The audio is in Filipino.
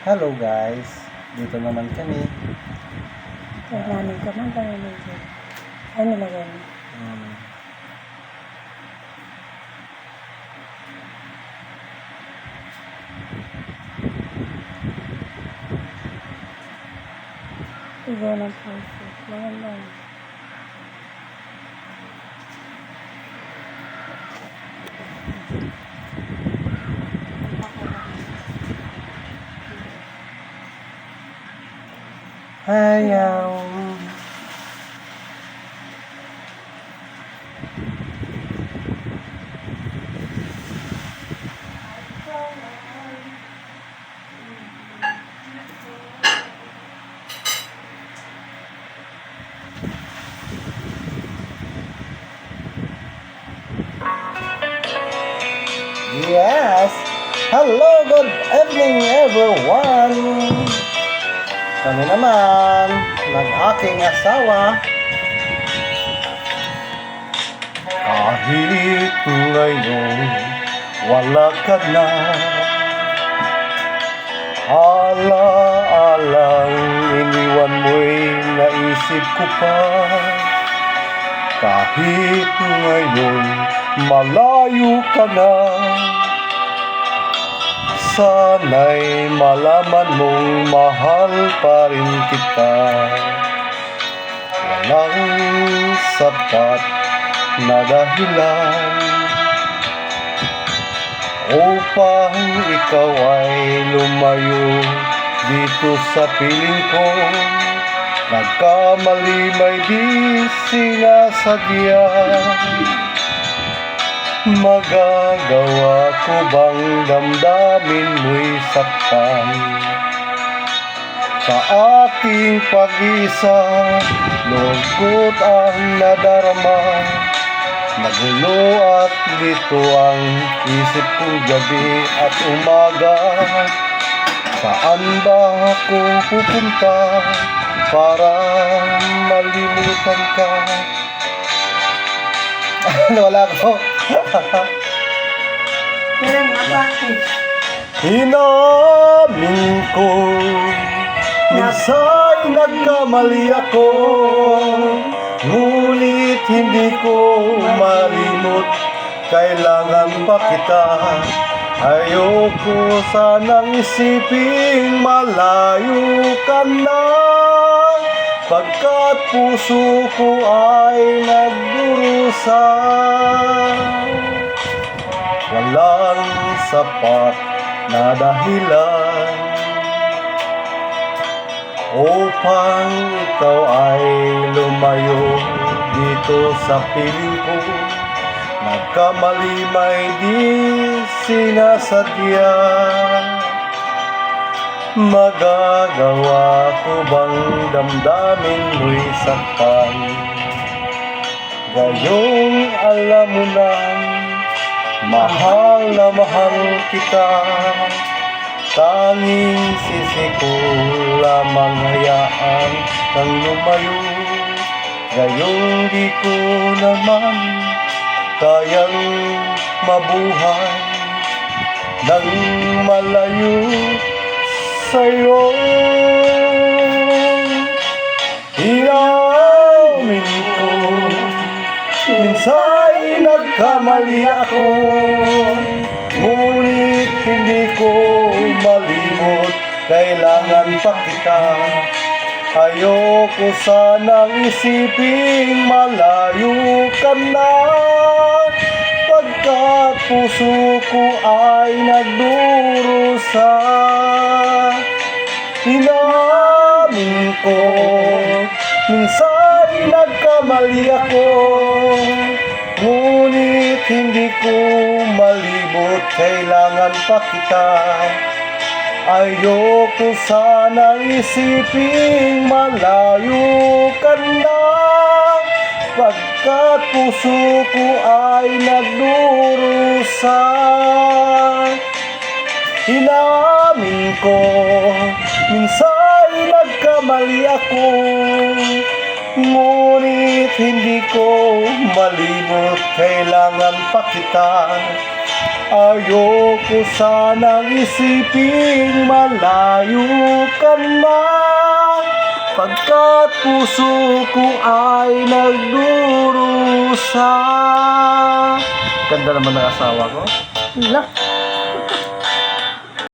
Hello guys, dito naman kami. Kailangan ka man tayo nito. Ano nilagay mo? Hmm. Igo ng puso. Lawan lang. Hayaw. Yes! Hello, good evening everyone! Kami naman, ng aking asawa. Kahit ngayon, wala ka na. Ala-alang iniwan mo'y naisip ko pa. Kahit ngayon, malayo ka na. Sana'y malaman mong mahal pa rin kita. Walang sapat na dahilan upang ikaw ay lumayo dito sa piling ko. Nagkamali may di sinasadya. Magagawa ko bang damdamin mo'y saktan? Sa aking pag-isa, lungkot ang nadarama. Nagulo at lito ang isip kong gabi at umaga. Saan ba ako pupunta para malimutan ka? Wala ko. Kailan nga practice? Inamin ko, minsan nagkamali ako, ngunit hindi ko malimot, kailangan pa kita. Ayoko sanang isiping malayo ka na, pagkat puso ko ay nagdurusa. Walang sapat na dahilan upang ikaw ay lumayo dito sa piling ko. Nagkamali may di sinasadya. Magagawa ko bang damdamin mo'y saktan? Gayong alam mo na mahal kita. Tanging sisi ko lamang hayaan kang lumayo. Gayong di ko naman kayang mabuhay nang malayo sa'yo. Inamin ko, minsa'y nagkamali ako, ngunit hindi ko malimot, kailangan pa kita. Ayoko sanang isiping malayo ka na, pagkat puso ko ay nagdurusa. Inamin ko, minsan nagkamali ako, ngunit hindi ko malibot, kailangan pa kita. Ayoko sanang isiping malayo ka na, pagkat puso ko ay nagdurusa. Inamin ko, minsan nagkamali ako, ngunit hindi ko malibot, kailangan pa kita. Ayoko sanang isiping malayo ka na, pagkat puso ko ay nagdurusa. Ganda naman ng asawa ko. Lah,